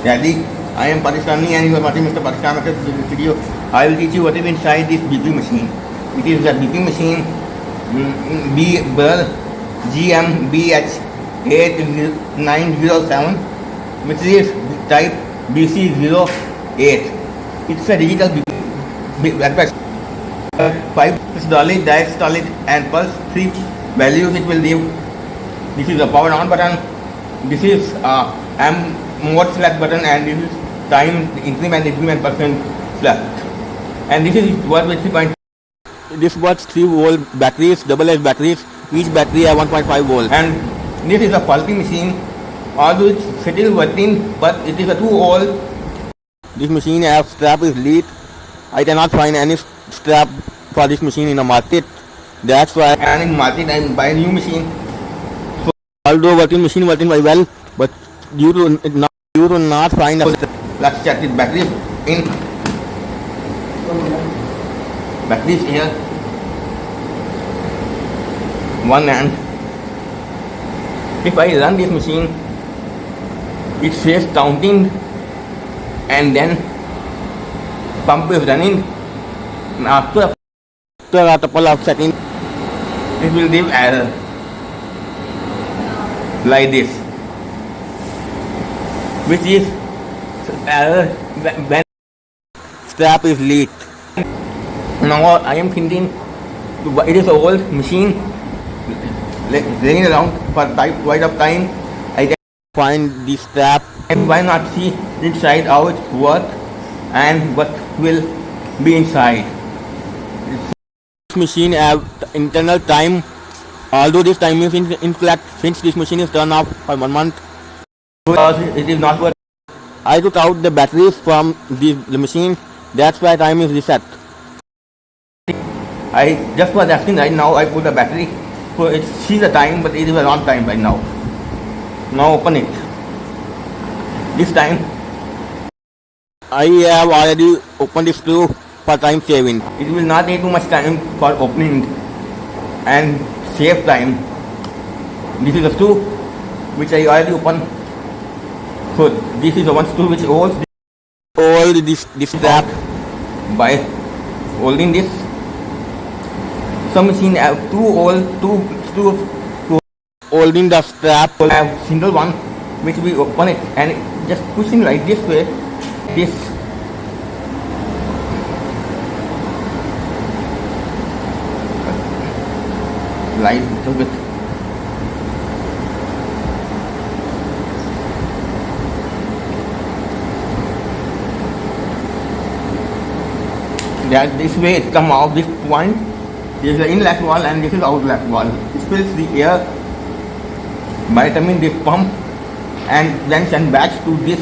Daddy, I am Pakistani and you are watching Mr. Pakistan. After this video, I will teach you what is inside this BP machine. It is a BP machine beurer GmbH 8907, which is type BC08. It's a digital BP. 5 solid, diastolic and pulse 3 values it will give. This is the power on button. This is mode select button, and this is time increment percent select. And this is what with 3. This was 3-volt batteries, double edge batteries. Each battery have 1.5 volt. And this is a faulty machine. Although it's still working, but it is a 2-volt. This machine have strap is lead. I cannot find any strap for this machine in the market. That's why I am in market and buy a new machine. So although working machine working very well, but due to not find a let's check the batteries in. Batteries here. One hand. If I run this machine, it says counting, and then pump is running. After a couple of seconds, it will give error like this, which is error when strap is leaked. Now I am thinking it is an old machine laying around for quite of time. I can find the strap, and why not see inside how it works and what will be inside. This machine have internal time. Although this time is in flat since this machine is turned off for 1 month, because it is not working. I took out the batteries from the machine. That's why time is reset. I just was asking right now. I put the battery, so it sees the time, but it is a wrong time right now. Now open it. This time I have already opened the screw for time saving. It will not take too much time for opening and save time. This is the screw which I already opened. So this is the one screw which holds this strap by holding this. Some machine have two screws holding the strap. I have single one which we open it and just pushing like this way. This light little bit. That this way it come out this point. This is the inlet wall and this is outlet wall. It fills the air by turning this pump and then send back to this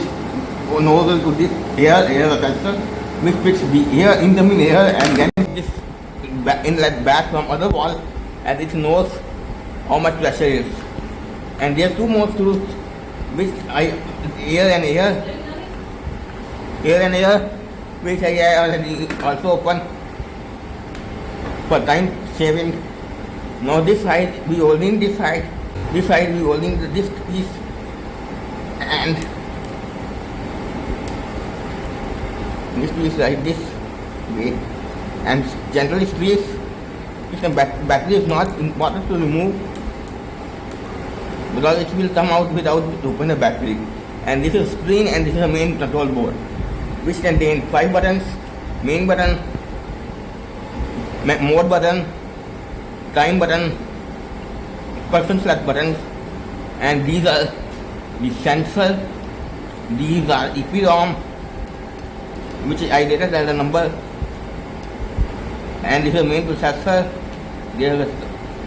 nozzle to this air attachment, which fits the air, incoming air, and then this inlet back from other wall, and it knows how much pressure is. And there are 2 more screws which air and air, which I already also open for time saving. Now this side we holding this side we holding this piece, and this piece like this way, and gently squeeze. If the battery is not important to remove, because it will come out without opening the battery. And this is screen, and this is a main control board which contains 5 buttons: main button, mode button, time button, person select buttons, and these are the sensor. These are EPROM, which I rated as a number, and this is the main processor. There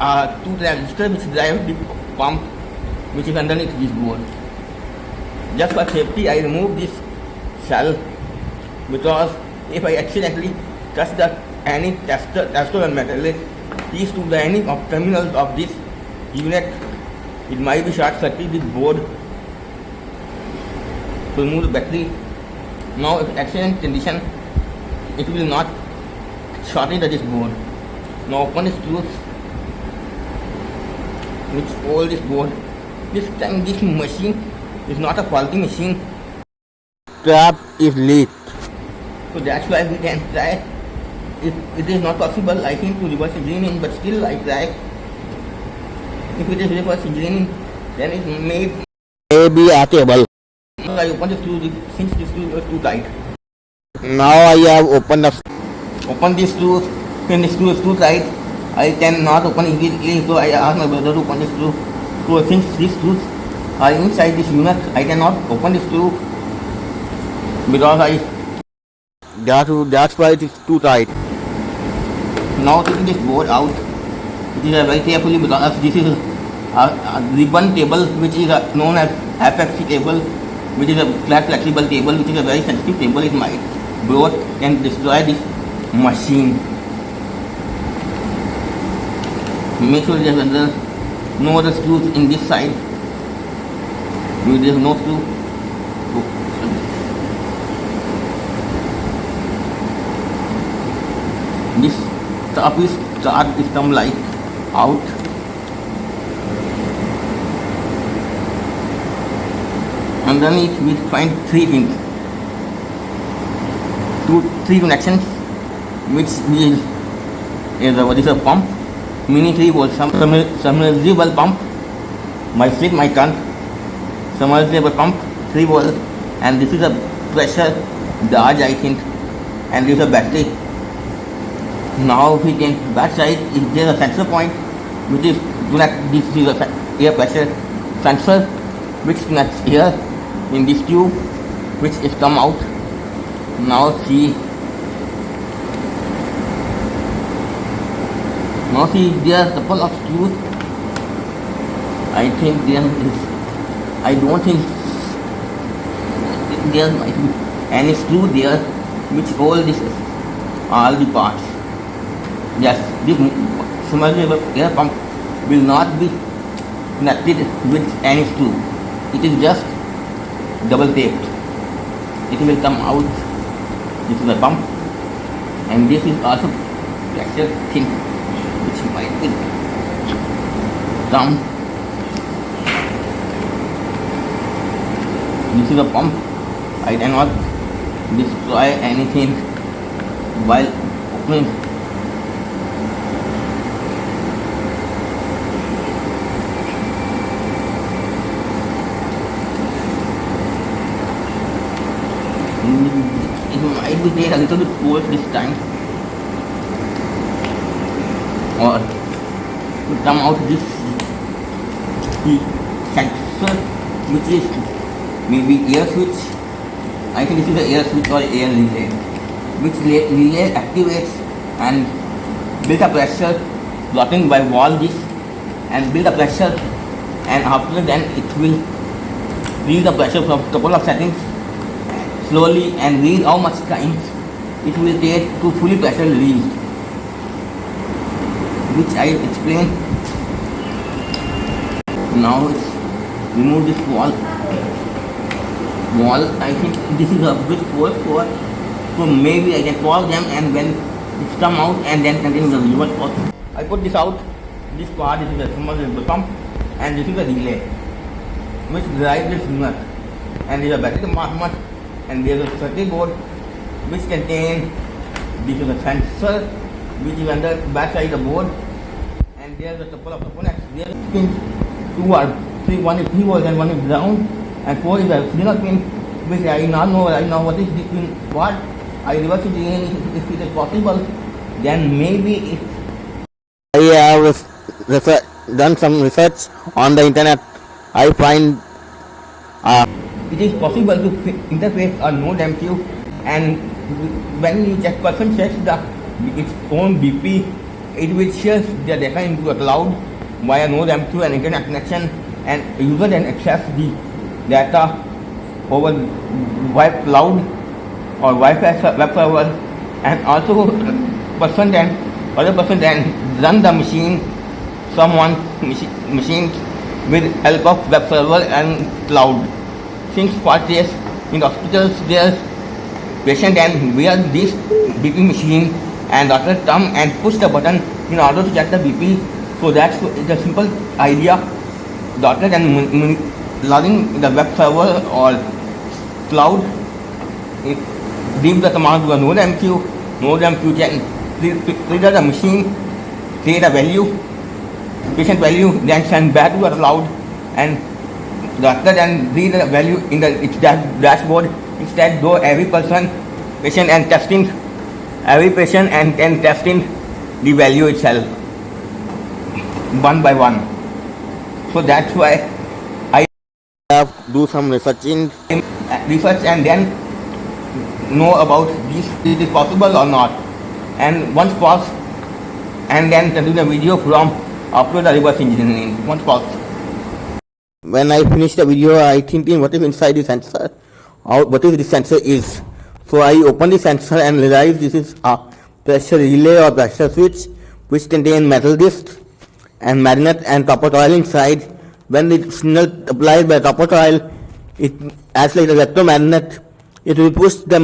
are 2 transistors which drive the pump, which is underneath this board. Just for safety, I remove this cell, because if I accidentally touch any tester and metal piece to any of terminals of this unit, it might be short circuit the board to remove the battery. Now if accident condition, it will not shorten this board. Now open the screws which hold this board. This time this machine is not a faulty machine. strap is leaked. So that's why we can try. If it is not possible, I think, to reverse engineering, but still I try. If it is reverse engineering, then it may Be attable. I open the screw since the screw was too tight. Now I have opened the Open the screw when the screw is too tight. I cannot open it easily, so I ask my brother to open the screw. So since these screws are inside this unit, I cannot open the screw because that's why it is too tight. now taking this board out. It is very carefully because this is a ribbon table which is known as FFC table, which is a flat flexible table, which is a very sensitive table. It might break and destroy this machine. Make sure there is no other screws in this side. There is no screw. This top is come like out. Underneath we find three things, three connections, which is a pump, mini 3 volt submersible pump, my slip, my tank, submersible pump 3 volt, and this is a pressure gauge, I think, and this is a battery. Now if we can back side, if there is a sensor point which is connect, this is a air pressure sensor which connects here in this tube which is come out. Now see there are a couple of screws. I think there is, I don't think there might be any screw there which hold this all the parts. Yes, this submersible air pump will not be connected with any screw. It is just double taped. It will come out. This is the pump, and this is also pressure thing which might be come. This is a pump. I cannot destroy anything while opening. It might be take a little bit force this time, or to come out this sensor which is maybe air switch. I think this is the air switch or air relay, which relay activates and build a pressure blocking by wall this and build a pressure, and after then it will release the pressure from couple of settings slowly and read how much time it will take to fully pressure released, which I explained. Now it's remove this wall. I think this is a bit force for, so maybe I can pause them and when it's come out and then continue the reverse process. I put this out. This part, this is a submersible pump, and this is a relay which drives this unit, and there is a battery compartment, and there is a circuit board which contains, this is a sensor which is under back side of the board, and there is a couple of components. There is pins, 2 or 3, one is 3 volts and one is ground, and 4 is a signal pin which I not know right now what is this pin. What I reverse it again if it is possible, then maybe if I have done some research on the internet, I find it is possible to interface a node MCU, and when you check person checks its own BP, it will share the data into a cloud via node MCU and internet connection, and user then access the data over web cloud or Wi-Fi web server, and also other person then run the machine, machine with help of web server and cloud. Since for this in hospitals, their patient can wear this BP machine and doctor come and push the button in order to check the BP. So that's the simple idea. Doctor can log in the web server or cloud it gives the command to a node MQ. Node MQ can trigger the machine, create a value, patient value, then send back to the cloud, and the doctor then read the value in its dashboard. Instead, though every patient and testing every patient and testing the value itself one by one. So that's why I have do some research and then know about this, is it possible or not, and once pause and then do the video from after the reverse engineering. Once pause. When I finish the video, I thinking what is inside the sensor, or what is the sensor is. So I open the sensor and realize this is a pressure relay or pressure switch which contain metal disc and magnet and copper coil inside. When the signal applied by copper coil, it acts like an electromagnet. It will push the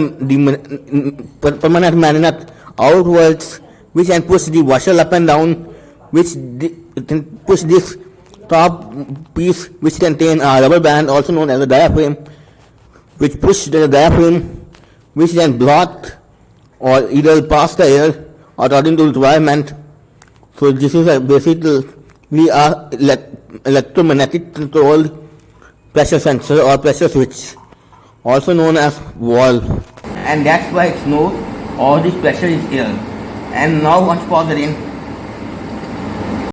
permanent magnet outwards, which can push the washer up and down, which it can push this top piece which contain a rubber band also known as a diaphragm, which push the diaphragm, which then block or either pass the air according to the requirement. So this is basically a electromagnetic controlled pressure sensor or pressure switch, also known as valve. And that's why it's known all this pressure is here. And now once pause again.